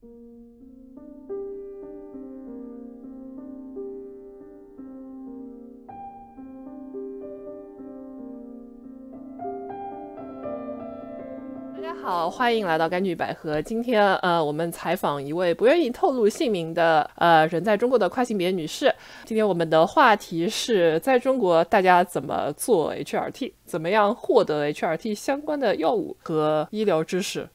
大家好，欢迎来到甘举百合。今天我们采访一位不愿意透露姓名的人在中国的跨性别女士。今天我们的话题是在中国大家怎么做 HRT， 怎么样获得 HRT 相关的药物和医疗知识。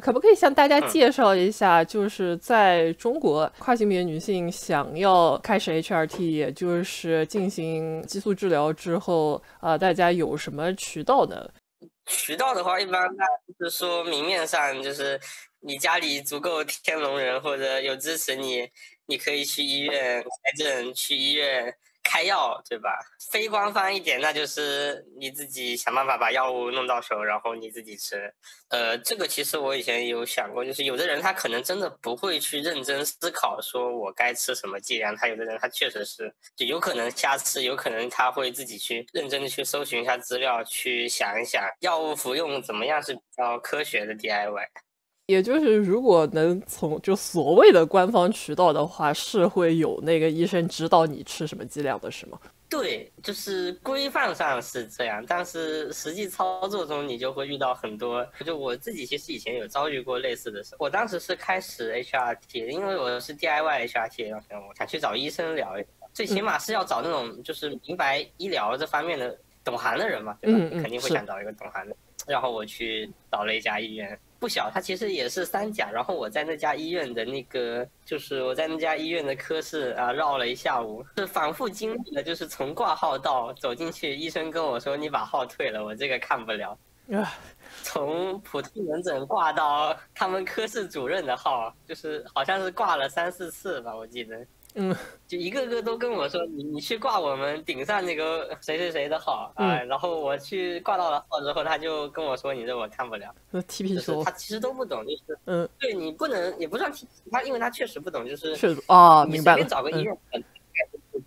可不可以向大家介绍一下，就是在中国跨性别女性想要开始 HRT， 也就是进行激素治疗之后，大家有什么渠道呢？渠道的话，一般就是说明面上就是你家里足够天龙人或者有支持你，你可以去医院开证，去医院开药，对吧？非官方一点，那就是你自己想办法把药物弄到手，然后你自己吃。这个其实我以前有想过，就是有的人他可能真的不会去认真思考，说我该吃什么剂量。他有的人他确实是就有可能瞎吃，有可能他会自己去认真的去搜寻一下资料，去想一想药物服用怎么样是比较科学的 DIY。也就是如果能从就所谓的官方渠道的话，是会有那个医生指导你吃什么剂量的，是吗？对，就是规范上是这样，但是实际操作中你就会遇到很多。就我自己其实以前有遭遇过类似的事。我当时是开始 HRT， 因为我是 DIY HRT， 我想去找医生聊一聊，最起码是要找那种就是明白医疗这方面的懂行的人嘛，对吧？你肯定会想找一个懂行的。然后我去找了一家医院，不小，它其实也是3甲。然后我在那家医院的就是我在那家医院的科室绕了一下午，是反复经历了，就是从挂号到走进去，医生跟我说你把号退了，我这个看不了。从普通门诊挂到他们科室主任的号，就是好像是挂了3、4次吧，我记得。就一个个都跟我说你去挂我们顶上那个谁谁谁的号然后我去挂到了号之后，他就跟我说你这我看不了。踢皮球，他其实都不懂，就是对你不能也不算踢他，因为他确实不懂，就是你随便找个医院会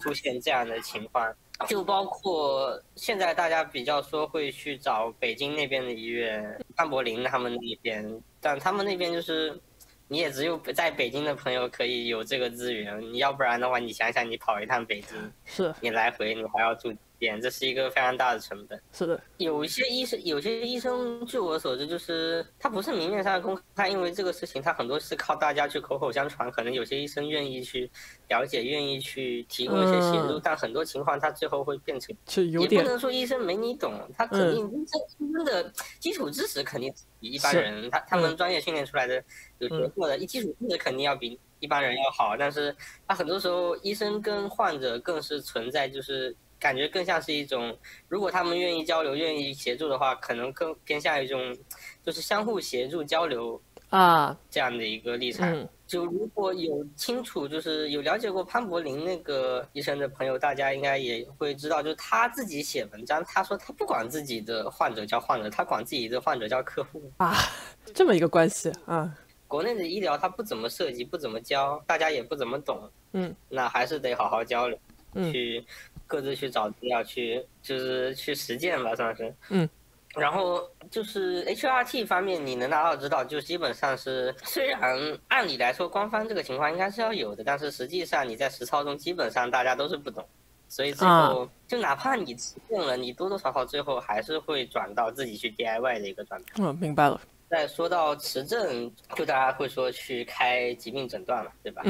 出现这样的情况。就包括现在大家比较说会去找北京那边的医院，潘柏林他们那边，但他们那边就是你也只有在北京的朋友可以有这个资源，你要不然的话，你想想你跑一趟北京，是你来回你还要住店，这是一个非常大的成本。是的，有些医生，据我所知，就是他不是明面上公开，因为这个事情他很多是靠大家去口口相传，可能有些医生愿意去了解，愿意去提供一些协助，但很多情况他最后会变成，也不能说医生没你懂，他肯定医生的基础知识肯定比一般人，他们专业训练出来的有学过的，基础知识肯定要比一般人要好，但是他很多时候医生跟患者更是存在就是感觉更像是一种，如果他们愿意交流、愿意协助的话，可能更偏向一种就是相互协助交流这样的一个立场。就如果有清楚就是有了解过潘柏林那个医生的朋友，大家应该也会知道，就是他自己写文章，他说他不管自己的患者叫患者，他管自己的患者叫客户这么一个关系啊。国内的医疗他不怎么涉及，不怎么教，大家也不怎么懂，那还是得好好交流，去各自去找资料，就是去实践吧，算是。然后就是 HRT 方面，你能拿到指导，就基本上是，虽然按理来说官方这个情况应该是要有的，但是实际上你在实操中基本上大家都是不懂，所以最后就哪怕你实践了，你多多少少最后还是会转到自己去 DIY 的一个状态。明白了。再说到持证，就大家会说去开疾病诊断嘛，对吧？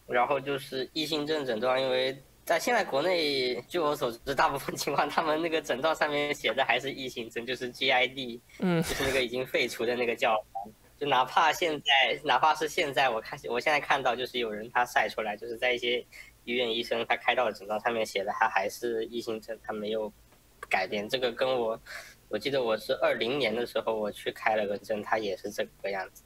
然后就是异性症诊断，因为在现在国内，据我所知，大部分情况他们那个诊断上面写的还是异性症，就是 GID，就是那个已经废除的那个叫法。就哪怕是现在，我现在看到就是有人他晒出来，就是在一些医院医生他开到的诊断上面写的，他还是异性症，他没有改变。这个跟我记得我是20年的时候我去开了个证，他也是这个样子。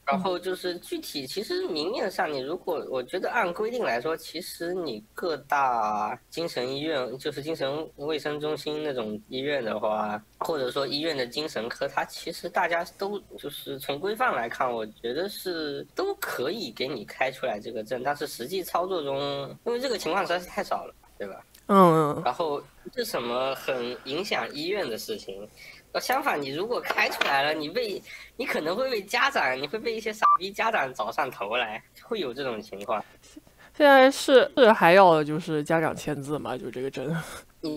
然后就是具体，其实明面上你如果我觉得按规定来说，其实你各大精神医院，就是精神卫生中心那种医院的话，或者说医院的精神科，它其实大家都就是从规范来看，我觉得是都可以给你开出来这个证，但是实际操作中，因为这个情况实在是太少了，对吧？然后是什么很影响医院的事情？相反，你如果开出来了，你可能会被家长，你会被一些傻逼家长找上头来，会有这种情况。现在是还要就是家长签字吗？就这个证？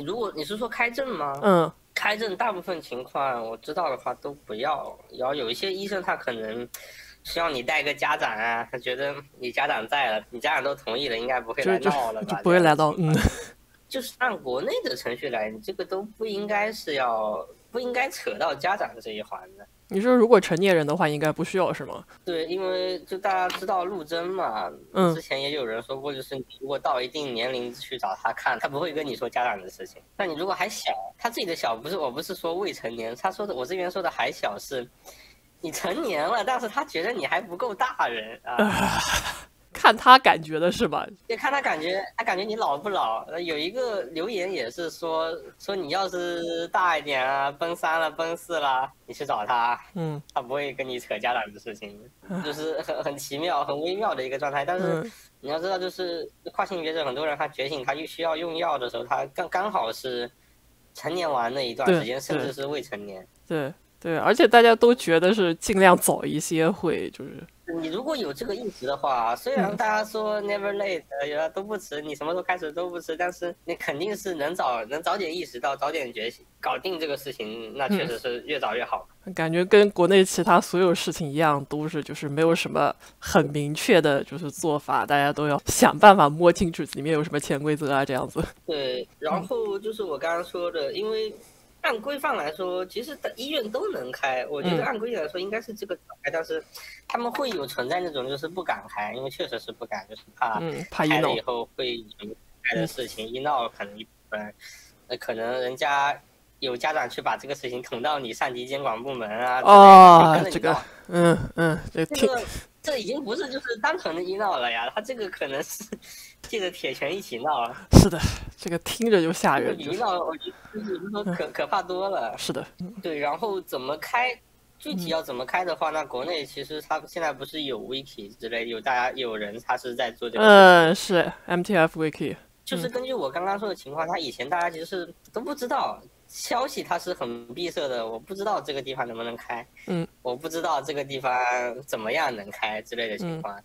如果你是说开证吗？嗯，开证大部分情况我知道的话都不要，然后有一些医生他可能需要你带个家长啊，他觉得你家长在了，你家长都同意了，应该不会来闹了吧？就不会来到就是按国内的程序来，你这个都不应该扯到家长这一环的。你说如果成年人的话，应该不需要是吗？对，因为就大家知道陆贞嘛，之前也有人说过，就是你如果到一定年龄去找他看，他不会跟你说家长的事情。那你如果还小，他自己的小我不是说未成年，他说的我这边说的还小是，你成年了，但是他觉得你还不够大人啊。看他感觉的是吧？对，看他感觉你老不老。有一个留言也是说你要是大一点啊，奔3了奔4了，你去找他，他不会跟你扯家长的事情，就是很奇妙很微妙的一个状态。但是你要知道，就是跨性别者很多人他觉醒，他需要用药的时候，他刚好是成年完那一段时间，甚至是未成年。对，而且大家都觉得是尽量早一些会就是。你如果有这个意识的话，虽然大家说 never late，都不迟，你什么时候开始都不迟，但是你肯定是能早点意识到，早点觉醒，搞定这个事情，那确实是越早越好。感觉跟国内其他所有事情一样，都是就是没有什么很明确的就是做法，大家都要想办法摸清楚里面有什么潜规则啊这样子。对，然后就是我刚刚说的，因为按规范来说，其实医院都能开。我觉得按规矩来说应该是这个开，但是他们会有存在那种就是不敢开，因为确实是不敢，就是怕开了以后会有开的事情，一闹可能一部分，可能人家有家长去把这个事情捅到你上级监管部门啊。这个这已经不是就是单纯的医闹了呀，他这个可能是借着铁拳一起闹了。是的，这个听着就吓人。医闹我觉得就是说可怕多了。是的，对，然后怎么开？具体要怎么开的话，那国内其实他现在不是有 wiki 之类，有人他是在做这个。是 MTF wiki。就是根据我刚刚说的情况，他以前大家其实是都不知道。消息它是很闭塞的，我不知道这个地方能不能开，我不知道这个地方怎么样能开之类的情况。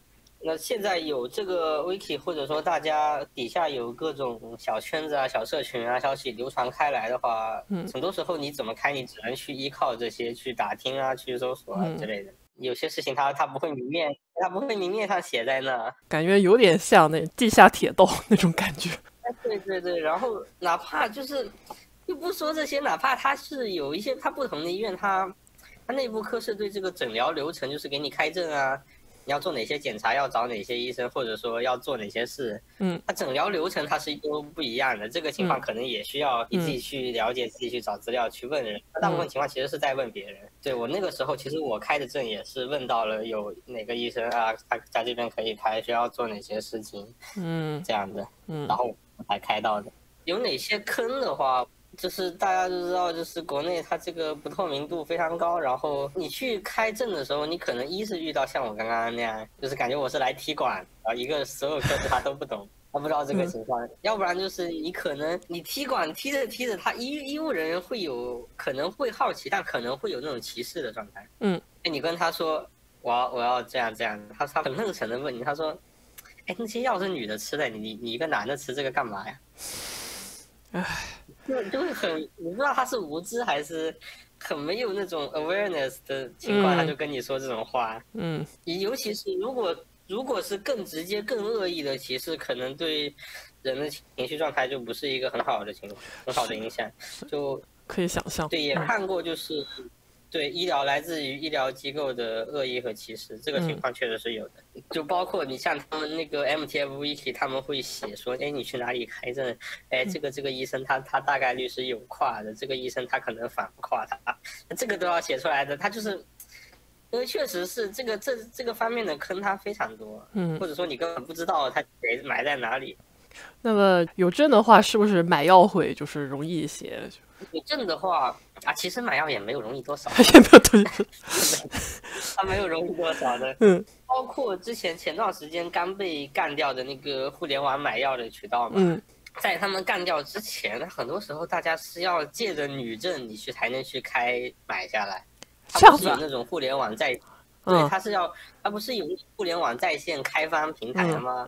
那现在有这个 wiki， 或者说大家底下有各种小圈子啊、小社群啊，消息流传开来的话，很多时候你怎么开，你只能去依靠这些去打听啊、去搜索啊之类的。有些事情它不会明面上写在那，感觉有点像那地下铁道那种感觉。对，然后哪怕就是就不说这些，哪怕它是有一些它不同的医院，它内部科室对这个诊疗流程，就是给你开证啊，你要做哪些检查，要找哪些医生，或者说要做哪些事，它诊疗流程它是都不一样的。这个情况可能也需要你自己去了解，自己去找资料去问人。大部分情况其实是在问别人。对，我那个时候其实我开的证也是问到了有哪个医生啊，他在这边可以开，需要做哪些事情，这样的，然后我才开到的。有哪些坑的话，就是大家都知道，就是国内它这个不透明度非常高，然后你去开证的时候，你可能一是遇到像我刚刚那样，就是感觉我是来踢馆，一个所有科室他都不懂，他不知道这个情况，要不然就是你可能你踢馆踢着，他医务人员可能会好奇，但可能会有那种歧视的状态。你跟他说我要这样，他很真诚的问你，他说，那些药是女的吃的，你一个男的吃这个干嘛呀？就会很，你不知道他是无知还是很没有那种 awareness 的情况，他就跟你说这种话。尤其是如果是更直接、更恶意的歧视，可能对人的情绪状态就不是一个很好的很好的影响。就可以想象。对，也看过就是。对来自于医疗机构的恶意和歧视，这个情况确实是有的。就包括你像他们那个 MTF wiki， 他们会写说，你去哪里开证？这个医生他大概率是有跨的，这个医生他可能反跨他，这个都要写出来的。他就是因为确实是这个方面的坑它非常多，或者说你根本不知道它埋在哪里。那么有证的话，是不是买药会就是容易一些？有证的话其实买药也没有容易多少，也没有多少，它没有容易多少的。包括前段时间刚被干掉的那个互联网买药的渠道嘛，在他们干掉之前，很多时候大家是要借着女证你去才能去买下来。它不是有那种互联网对，它不是有互联网在线开发平台吗？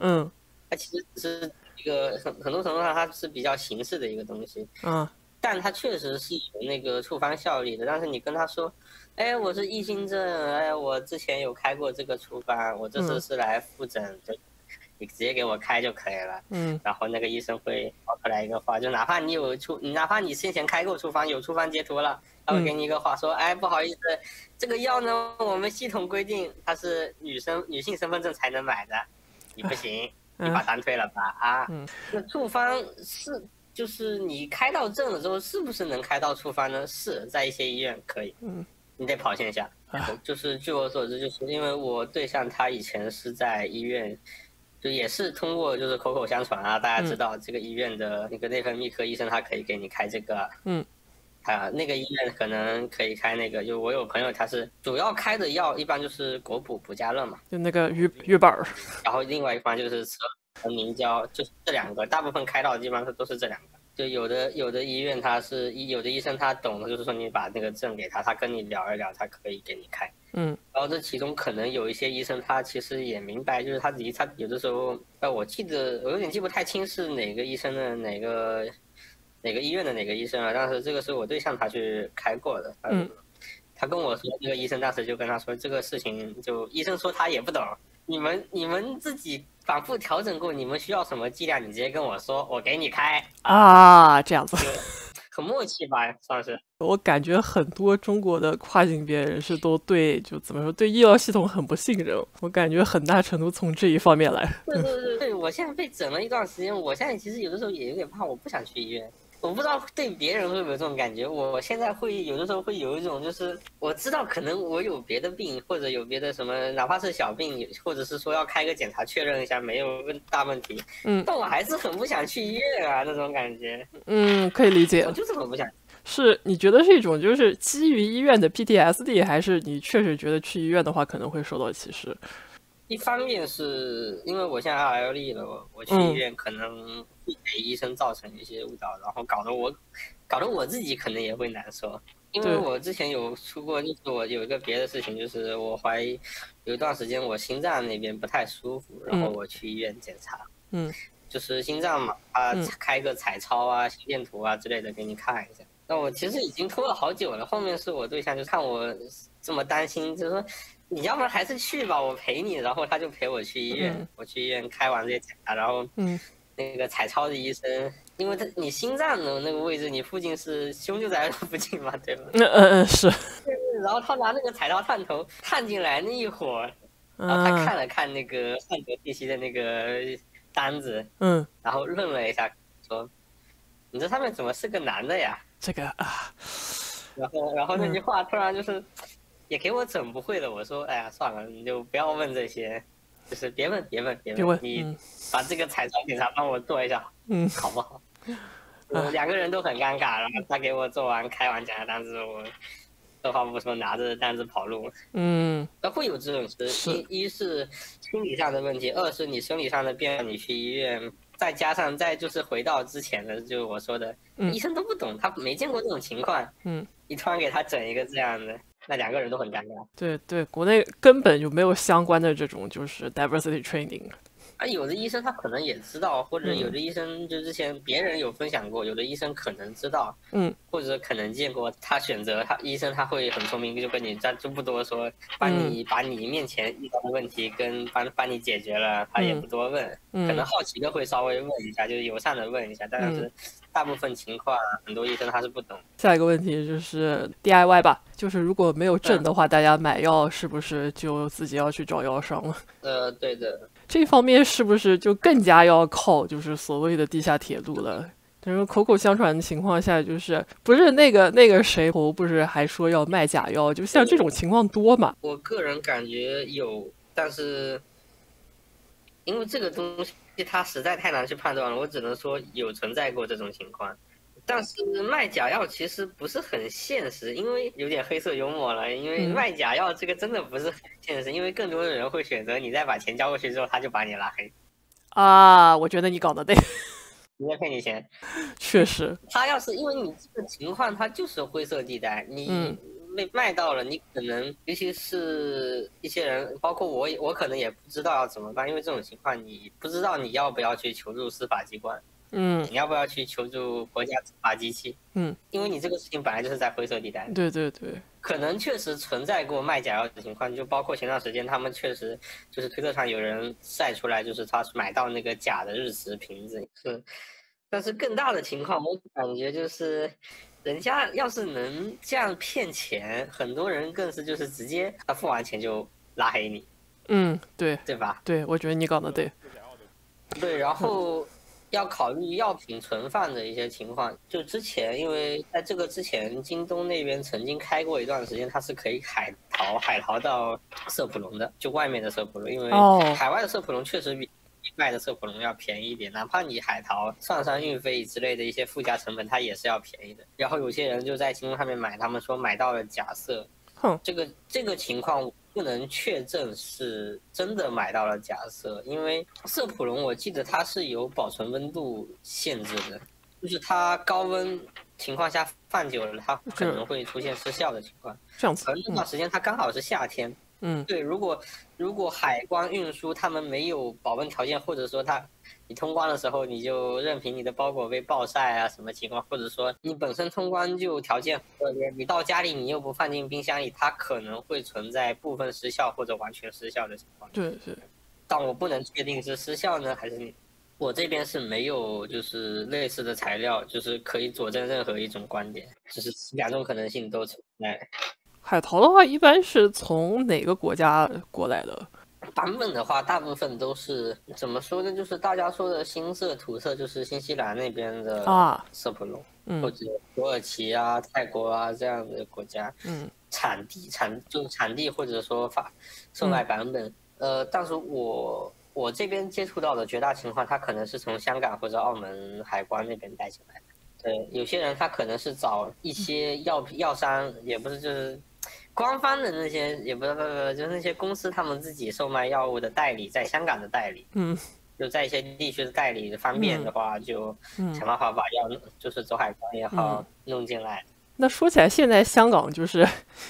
它其实只是一个很多程度上它是比较形式的一个东西。但它确实是有那个触发效力的。但是你跟他说，哎，我是异性证，哎，我之前有开过这个处方，我这次是来复诊，就你直接给我开就可以了。然后那个医生会抛出来一个话，就哪怕你先前开过处方，有处方截图了，他会给你一个话说，哎，不好意思，这个药呢，我们系统规定它是女性身份证才能买的，你不行，你把单退了吧那处方就是你开到证了之后，是不是能开到处方呢？是在一些医院可以，你得跑线下。就是据我所知，就是因为我对象他以前是在医院，就也是通过就是口口相传大家知道这个医院的那个内分泌科医生他可以给你开这个，那个医院可能可以开那个，就我有朋友他是主要开的药一般就是国补补佳乐嘛，就那个鱼板，然后另外一方就是和明胶，就是这两个，大部分开到的基本上都是这两个。就有的医院有的医生他懂的，就是说你把那个证给他跟你聊一聊，他可以给你开。然后这其中可能有一些医生他其实也明白，就是他有的时候，我有点记不太清是哪个医生的哪个医院的哪个医生但是这个是我对象他去开过的。他跟我说，那个医生当时就跟他说这个事情，就医生说他也不懂，你们自己反复调整过，你们需要什么剂量，你直接跟我说，我给你开这样子，很默契吧，算是。我感觉很多中国的跨性别人士都对医疗系统很不信任，我感觉很大程度从这一方面来。对，我现在被整了一段时间，我现在其实有的时候也有点怕，我不想去医院。我不知道对别人会不会有这种感觉，我现在有的时候会有一种，就是我知道可能我有别的病，或者有别的什么，哪怕是小病，或者是说要开个检查确认一下没有大问题，但我还是很不想去医院那种感觉。可以理解。我就是很不想。是你觉得是一种就是基于医院的 PTSD， 还是你确实觉得去医院的话可能会受到歧视？一方面是因为我现在RLE了，我去医院可能会给医生造成一些误导，然后搞得我自己可能也会难受。因为我之前有出过，就是我有一个别的事情，就是我怀疑有一段时间我心脏那边不太舒服，然后我去医院检查，就是心脏嘛，开个彩超心电图之类的给你看一下。那我其实已经拖了好久了，后面是我对象就看我这么担心，就说你要不然还是去吧，我陪你。然后他就陪我去医院，我去医院开完这些检查，然后那个彩超的医生，因为你心脏的那个位置，你附近是胸就在附近嘛，对吧？是。然后他拿那个彩超探头探进来那一会儿，然后他看了看那个患者信息的那个单子，然后愣了一下，说：“你这上面怎么是个男的呀？”这个然后那句话突然就是也给我整不会了。我说，哎呀，算了，你就不要问这些，就是别问，你把这个彩超检查帮我做一下，好不好？两个人都很尴尬。然后他给我做完开完检查单子，我二话不说拿着单子跑路。会有这种事，一是心理上的问题，二是你生理上的变化，你去医院。再加上就是回到之前的，就是我说的，医生都不懂，他没见过这种情况，你突然给他整一个这样的，那两个人都很尴尬。对，国内根本就没有相关的这种就是 diversity training。有的医生他可能也知道，或者有的医生就之前别人有分享过，有的医生可能知道，或者可能见过，他选择医生他会很聪明，就跟你就不多说，把你面前遇到的问题跟帮你解决了，他也不多问，可能好奇的会稍微问一下，就是友善的问一下，但是大部分情况很多医生他是不懂。下一个问题就是 DIY 吧，就是如果没有证的话，大家买药是不是就自己要去找药商了？对的。这方面是不是就更加要靠就是所谓的地下铁路了？就是口口相传的情况下，就是不是那个谁不是还说要卖假药？就像这种情况多嘛？我个人感觉有，但是因为这个东西它实在太难去判断了，我只能说有存在过这种情况。但是卖假药其实不是很现实，因为有点黑色幽默了。因为卖假药这个真的不是很现实，因为更多的人会选择你再把钱交过去之后，他就把你拉黑。我觉得你搞得对。直接赔你钱。确实，他要是因为你这个情况，他就是灰色地带，你被卖到了，你可能尤其是一些人，包括我可能也不知道要怎么办，因为这种情况你不知道你要不要去求助司法机关，你要不要去求助国家执法机器，因为你这个事情本来就是在灰色地带。对对对，可能确实存在过卖假药的情况，就包括前段时间他们确实就是推特上有人晒出来，就是他买到那个假的日食瓶子，是。但是更大的情况，我感觉就是，人家要是能这样骗钱，很多人更是就是直接他付完钱就拉黑你。对，对吧？对，我觉得你讲的对。对，然后要考虑药品存放的一些情况。就之前，因为在这个之前，京东那边曾经开过一段时间，它是可以海淘到色普龙的，就外面的色普龙，因为海外的色普龙确实比卖的色普龙要便宜一点，哪怕你海淘算上运费之类的一些附加成本，它也是要便宜的。然后有些人就在京东上面买，他们说买到了假色，这个情况不能确证是真的买到了假色，因为色普龙我记得它是有保存温度限制的，就是它高温情况下放久了，它可能会出现失效的情况。这样子，而那段时间它刚好是夏天。对，如果海关运输他们没有保温条件，或者说你通关的时候你就任凭你的包裹被暴晒啊什么情况，或者说你本身通关就条件恶劣，你到家里你又不放进冰箱里，它可能会存在部分失效或者完全失效的情况。对对。但我不能确定是失效呢还是你。我这边是没有就是类似的材料，就是可以佐证任何一种观点，就是两种可能性都存在。海淘的话，一般是从哪个国家过来的？版本的话，大部分都是怎么说呢？就是大家说的新色、土色，就是新西兰那边的色普龙，或者土耳其啊、泰国啊这样的国家，产地或者说售卖版本。但是我这边接触到的绝大情况，它可能是从香港或者澳门海关那边带进来的。对，有些人他可能是找一些药商，也不是就是官方的那些，也不就是那些公司他们自己售卖药物的代理，在香港的代理，就在一些地区的代理方便的话，就想办法把药就是走海关也好弄进来。那说起来，现在香港就是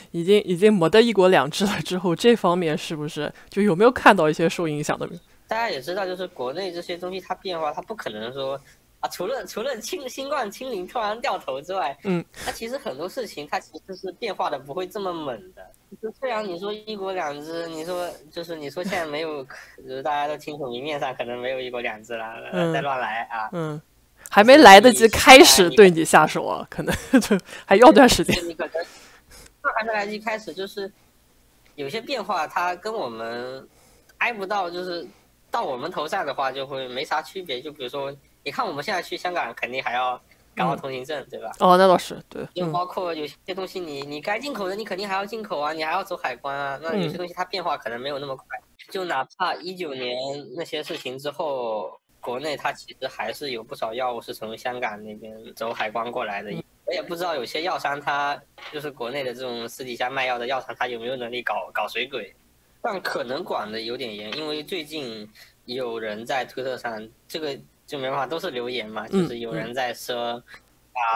已经没得一国两制了之后，这方面是不是就有没有看到一些受影响的？大家也知道，就是国内这些东西它变化，它不可能说。除了新冠清零突然掉头之外，它其实很多事情它其实是变化的不会这么猛的。就虽然你说一国两制，你说现在没有，就是大家都清楚明面上可能没有一国两制了，再乱来啊，还没来得及开始对你下手啊，可能就还要段时间。你可能还没来得及开始，就是有些变化它跟我们挨不到，就是到我们头上的话就会没啥区别。就比如说。你看，我们现在去香港肯定还要港澳通行证，对吧？哦，那倒是，对。就包括有些东西你该进口的，你肯定还要进口啊，你还要走海关啊。那有些东西它变化可能没有那么快。就哪怕19年那些事情之后，国内它其实还是有不少药物是从香港那边走海关过来的。我也不知道有些药商他就是国内的这种私底下卖药的药商，他有没有能力搞水鬼？但可能管的有点严，因为最近有人在推特上这个。就没办法，都是留言嘛，就是有人在说，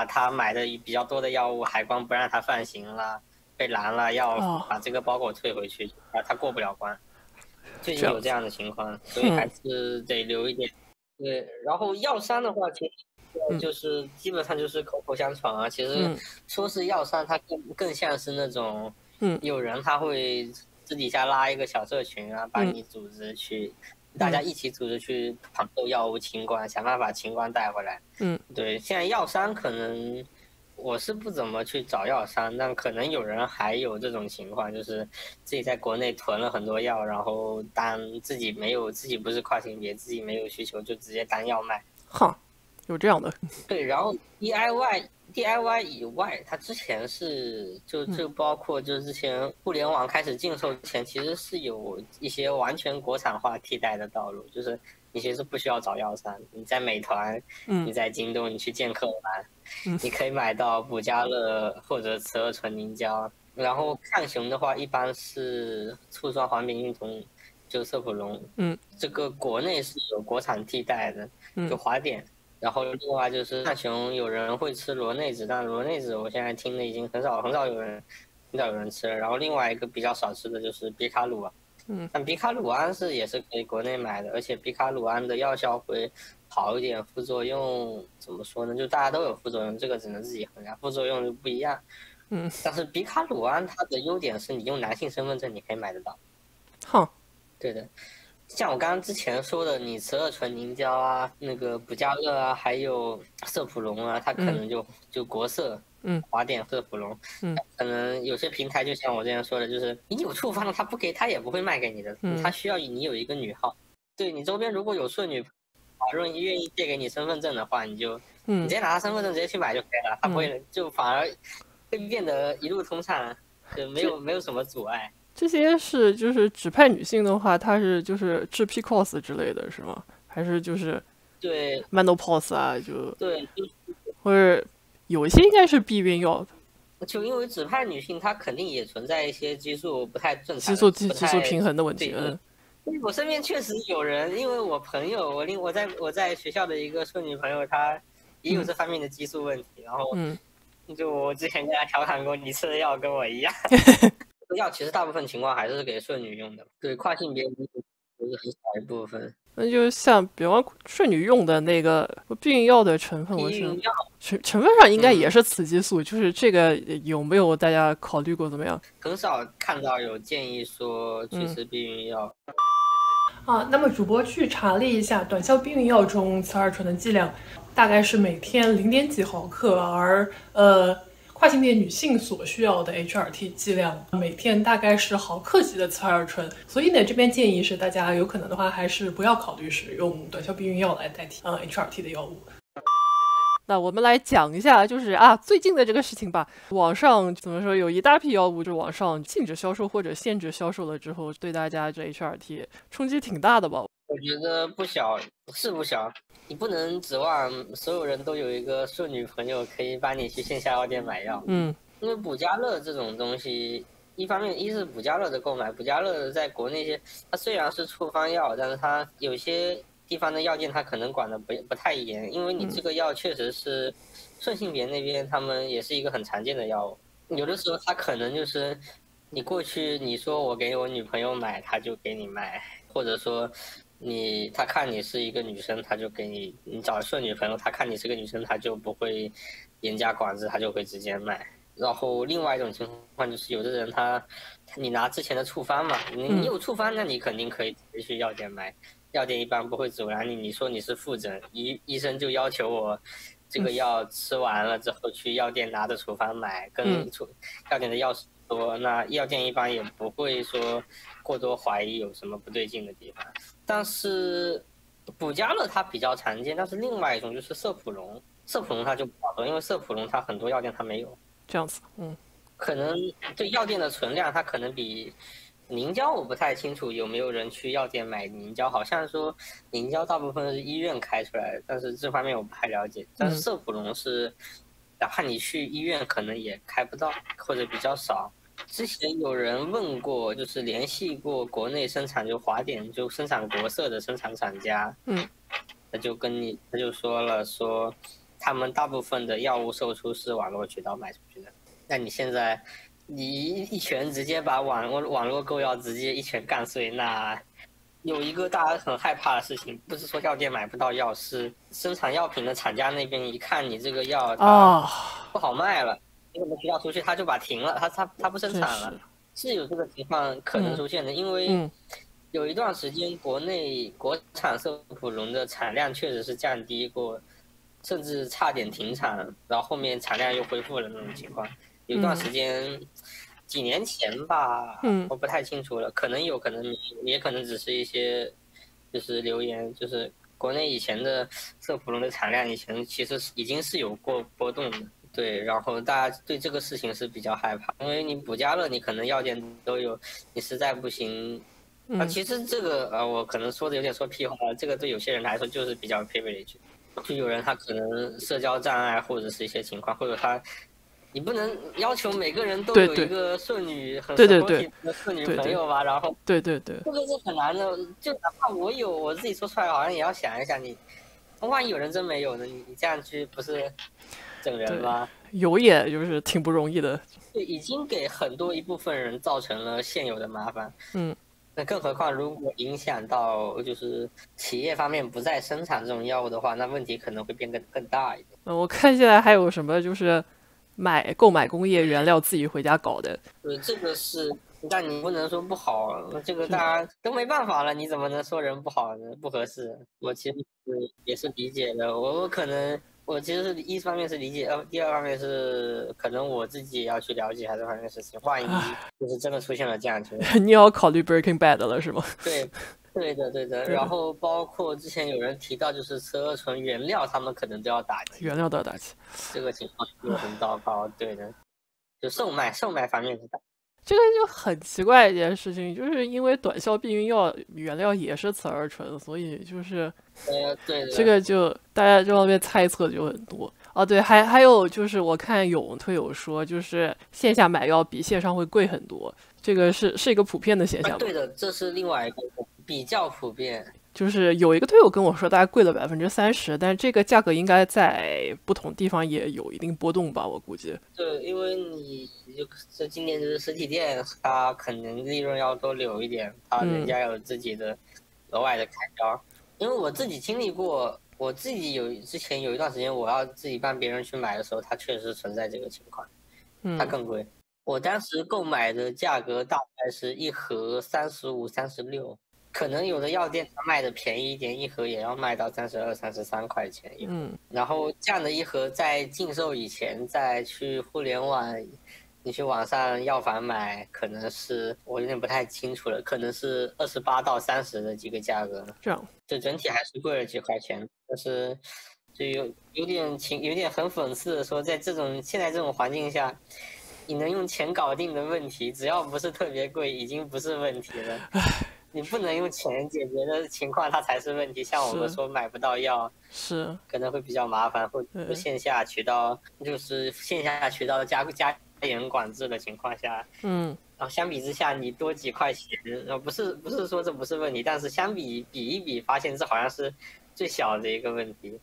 他买的比较多的药物，海关不让他放行了，被拦了，要把这个包裹退回去，他过不了关，最近有这样的情况，所以还是得留一点。对，然后药商的话，其实就是基本上就是口口相传啊。其实说是药商，它更像是那种，有人他会私底下拉一个小社群啊，把你组织去。大家一起组织去抢购药物清关，想办法清关带回来。对，现在药商可能我是不怎么去找药商，但可能有人还有这种情况，就是自己在国内囤了很多药，然后当自己不是跨性别，自己没有需求，就直接当药卖。有这样的。对，然后 DIY 以外，它之前是就包括就之前互联网开始禁售前，其实是有一些完全国产化替代的道路，就是你其实不需要找药商，你在美团，你在京东，你去剑客玩，你可以买到补家乐或者雌二醇凝胶。然后抗雄的话，一般是醋酸环丙孕酮，就色普龙。这个国内是有国产替代的，就华典。然后另外就是浣熊，有人会吃螺内酯，但螺内酯我现在听的已经很少有人吃了。然后另外一个比较少吃的就是比卡鲁胺，但比卡鲁胺也是可以国内买的，而且比卡鲁胺的药效会好一点，副作用怎么说呢？就大家都有副作用，这个只能自己衡量，副作用就不一样。但是比卡鲁胺它的优点是你用男性身份证你可以买得到。好，对的。像我刚刚之前说的，你12醇凝胶啊，那个补佳乐啊，还有色普龙啊，它可能就国色，华典、色普龙，可能有些平台就像我之前说的，就是你有处方了，他也不会卖给你的，他需要你有一个女号。对，你周边如果有顺女，如果你愿意借给你身份证的话，你直接拿他身份证直接去买就可以了，他不会就反而会变得一路通畅，就没有什么阻碍。这些是就是指派女性的话，它是就是治 PCOS 之类的是吗？还是就是对 menopause 啊，就对，或者有一些应该是避孕药的，就因为指派女性，她肯定也存在一些激素不太正常、激素平衡的问题。我身边确实有人，因为我朋友，我在学校的一个顺女朋友，她也有这方面的激素问题，然后就我之前跟她调侃过，你吃的药跟我一样。药其实大部分情况还是给顺女用的，对跨性别就是很少一部分。那就像比方顺女用的那个避孕药的成分，我是成分上应该也是雌激素，就是这个有没有大家考虑过怎么样？很少看到有建议说去吃避孕药。那么主播去查了一下，短效避孕药中雌二醇的剂量大概是每天0点几毫克，而跨性别女性所需要的 HRT 剂量每天大概是毫克级的雌二醇，所以呢，这边建议是大家有可能的话，还是不要考虑使用短效避孕药来代替HRT 的药物。那我们来讲一下，就是最近的这个事情吧。网上怎么说，有一大批药物就网上禁止销售或者限制销售了之后，对大家这 HRT 冲击挺大的吧？我觉得不小，你不能指望所有人都有一个顺女朋友可以帮你去线下药店买药。因为补佳乐这种东西，一方面是补佳乐的购买，补佳乐在国内它虽然是处方药，但是它有些地方的药店它可能管的不太严，因为你这个药确实是顺性别那边他们也是一个很常见的药物，有的时候它可能就是你过去你说我给我女朋友买，他就给你卖，或者说他看你是一个女生，他就给你找顺女朋友，他看你是个女生，他就不会严加管制，他就会直接卖。然后另外一种情况就是有的人你拿之前的处方嘛，你有处方，那你肯定可以直接去药店买，药店一般不会阻拦你。你说你是复诊，医生就要求我这个药吃完了之后去药店拿着处方买，跟药店的药师说，那药店一般也不会说过多怀疑有什么不对劲的地方。但是补佳乐它比较常见，但是另外一种就是色普龙它就不好说，因为色普龙它很多药店它没有。这样子，可能对药店的存量，它可能比凝胶我不太清楚有没有人去药店买凝胶，好像说凝胶大部分是医院开出来的，但是这方面我不太了解。但是色普龙是，哪怕你去医院可能也开不到，或者比较少。之前有人问过，就是联系过国内生产就华典就生产国色的生产厂家，他就说了说。他们大部分的药物售出是网络渠道卖出去的，那你现在一拳直接把网络购药直接一拳干碎，那有一个大家很害怕的事情，不是说药店买不到药，是生产药品的厂家那边一看你这个药不好卖了，你怎么渠道出去，他就把停了，他不生产了，是有这个情况可能出现的，因为有一段时间国内国产色普龙的产量确实是降低过。甚至差点停产，然后后面产量又恢复了那种情况。有段时间，几年前吧，我不太清楚了，可能有可能也可能只是一些就是留言，就是国内以前的色普龙的产量以前其实已经是有过波动的，对，然后大家对这个事情是比较害怕，因为你补佳乐你可能药店都有，你实在不行。其实这个我可能说的有点说屁话，这个对有些人来说就是比较 privilege。就有人他可能社交障碍或者是一些情况，或者你不能要求每个人都有一个顺女很 supportive 的顺女朋友吧，然后对，这个是很难的，就哪怕我自己说出来好像也要想一想，你万一有人真没有呢？你这样去不是整人吗？有也就是挺不容易的。对，已经给很多一部分人造成了现有的麻烦。那更何况如果影响到就是企业方面不再生产这种药物的话，那问题可能会变得更大一点。我看现在还有什么就是购买工业原料自己回家搞的。对，这个是，但你不能说不好，这个大家都没办法了，你怎么能说人不好呢？不合适。我其实也是理解的，我可能我其实是一方面是理解，第二方面是可能我自己也要去了解一下这方面的事情，万一就是真的出现了这样情况，你要考虑 Breaking Bad 了是吗？对。对的，然后包括之前有人提到，就是车二醇原料，他们可能都要打击，原料都要打击，这个情况就很糟糕。对的，就售卖方面是打。这个就很奇怪一件事情，就是因为短效避孕药原料也是雌二醇，所以就是对这个就大家这方面猜测就很多。哦，对，还有就是我看有推友说，就是线下买药比线上会贵很多，这个是一个普遍的现象吗？对的，这是另外一个比较普遍。就是有一个推友跟我说，大概贵了30%，但是这个价格应该在不同地方也有一定波动吧，我估计。对，因为你这今年就是实体店，它可能利润要多留一点，它人家有自己的额外的开销。因为我自己经历过，我自己之前有一段时间，我要自己帮别人去买的时候，它确实存在这个情况，它更贵。我当时购买的价格大概是一盒35、36。可能有的药店它卖的便宜一点，一盒也要卖到32、33块钱一盒。然后这样的一盒在禁售以前，再去互联网，你去网上药房买，可能是我有点不太清楚了，可能是28到30的几个价格。这样，就整体还是贵了几块钱，但是就有点很讽刺的说，在现在这种环境下，你能用钱搞定的问题，只要不是特别贵，已经不是问题了。你不能用钱解决的情况，它才是问题。像我们说买不到药，是可能会比较麻烦，或者线下渠道加严管制的情况下，然后相比之下，你多几块钱，不是说这不是问题，但是比一比，发现这好像是最小的一个问题。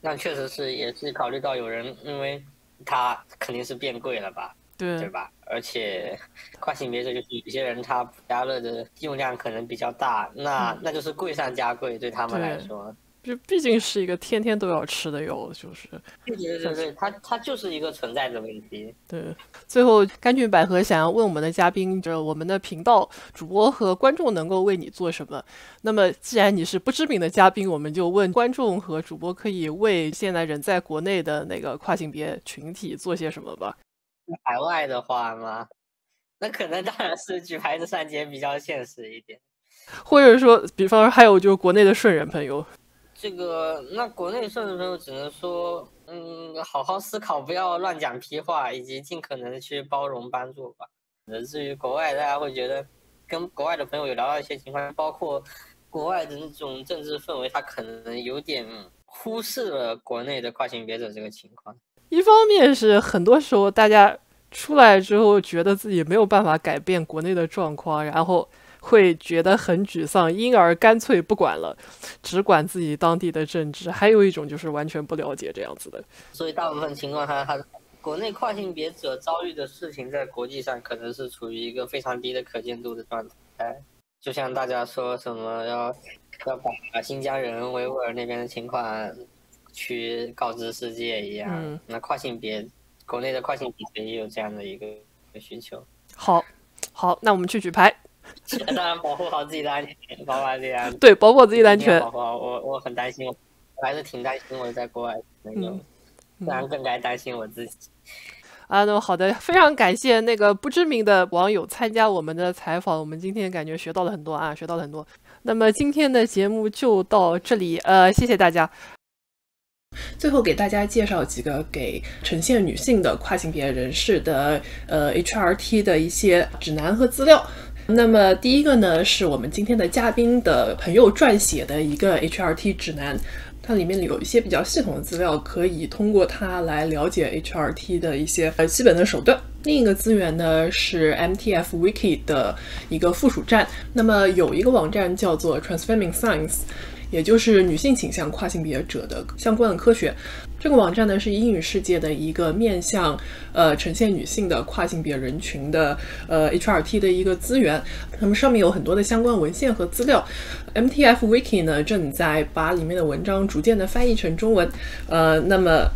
那确实也是考虑到有人，因为它肯定是变贵了吧。对吧？而且跨性别者就是有些人他补家乐的用量可能比较大，那就是贵上加贵，对他们来说，就毕竟是一个天天都要吃的药，就是对，它就是一个存在的问题。对，最后甘菌百合想要问我们的嘉宾，就是我们的频道主播和观众能够为你做什么？那么既然你是不知名的嘉宾，我们就问观众和主播可以为现在人在国内的那个跨性别群体做些什么吧？海外的话嘛，那可能当然是举牌子上街比较现实一点，或者说，比方说还有就是国内的顺人朋友，那国内顺人朋友只能说，好好思考，不要乱讲屁话，以及尽可能的去包容帮助吧。至于国外，大家会觉得跟国外的朋友有聊到一些情况，包括国外的那种政治氛围，它可能有点忽视了国内的跨性别者这个情况。一方面是很多时候大家出来之后觉得自己没有办法改变国内的状况，然后会觉得很沮丧，因而干脆不管了，只管自己当地的政治。还有一种就是完全不了解这样子的。所以大部分情况下，国内跨性别者遭遇的事情在国际上可能是处于一个非常低的可见度的状态。就像大家说什么要把新疆人维吾尔那边的情况去告知世界一样，那国内的跨性别也有这样的一个需求。好，那我们去举牌。当然保护好自己的安全，包括这样。对，保护好自己的安全。我很担心，我还是挺担心我在国外那种，当然更该担心我自己。那么好的，非常感谢那个不知名的网友参加我们的采访，我们今天感觉学到了很多啊，学到了很多。那么今天的节目就到这里，谢谢大家。最后给大家介绍几个给呈现女性的跨性别人士的HRT 的一些指南和资料。那么第一个呢，是我们今天的嘉宾的朋友撰写的一个 HRT 指南，它里面有一些比较系统的资料，可以通过它来了解 HRT 的一些基本的手段。另一个资源呢是 MTF Wiki 的一个附属站。那么有一个网站叫做 Transfeming Science， 也就是女性倾向跨性别者的相关的科学。这个网站呢是英语世界的一个面向呈现女性的跨性别人群的HRT 的一个资源。那么上面有很多的相关文献和资料。MTF Wiki 呢正在把里面的文章逐渐的翻译成中文。那么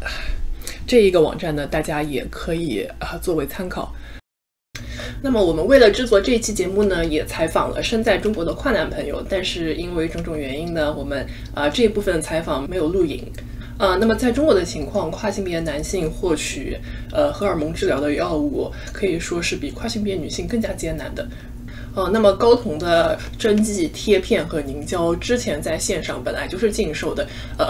这一个网站呢，大家也可以作为参考。那么我们为了制作这一期节目呢，也采访了身在中国的跨男朋友，但是因为种种原因呢，我们这一部分采访没有录影。那么在中国的情况，跨性别男性获取荷尔蒙治疗的药物可以说是比跨性别女性更加艰难的。那么睾酮的针剂、贴片和凝胶之前在线上本来就是禁售的，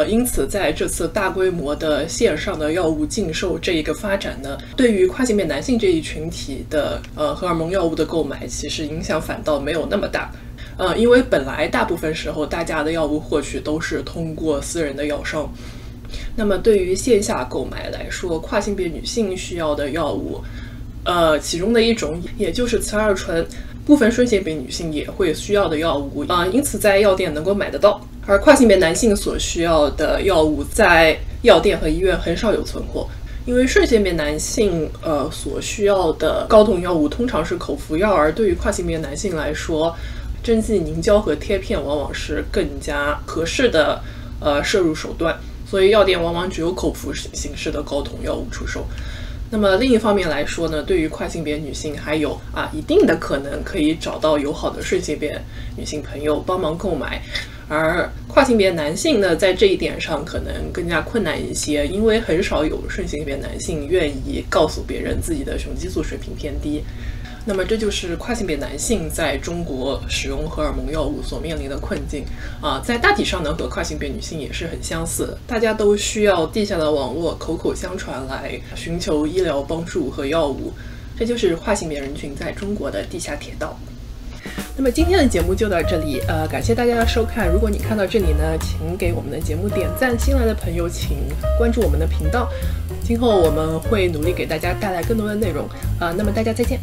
因此在这次大规模的线上的药物禁售这一个发展呢，对于跨性别男性这一群体的荷尔蒙药物的购买，其实影响反倒没有那么大。因为本来大部分时候大家的药物获取都是通过私人的药商。那么对于线下购买来说，跨性别女性需要的药物，其中的一种也就是雌二醇，部分顺性别女性也会需要的药物，因此在药店能够买得到。而跨性别男性所需要的药物在药店和医院很少有存货，因为顺性别男性所需要的睾酮药物通常是口服药，而对于跨性别男性来说，针剂、凝胶和贴片往往是更加合适的摄入手段，所以药店往往只有口服形式的睾酮药物出售。那么另一方面来说呢，对于跨性别女性还有一定的可能可以找到友好的顺性别女性朋友帮忙购买，而跨性别男性呢，在这一点上可能更加困难一些，因为很少有顺性别男性愿意告诉别人自己的雄激素水平偏低。那么这就是跨性别男性在中国使用荷尔蒙药物所面临的困境在大体上呢，和跨性别女性也是很相似，大家都需要地下的网络口口相传来寻求医疗帮助和药物，这就是跨性别人群在中国的地下铁道。那么今天的节目就到这里，感谢大家的收看。如果你看到这里呢，请给我们的节目点赞，新来的朋友请关注我们的频道，今后我们会努力给大家带来更多的内容那么大家再见。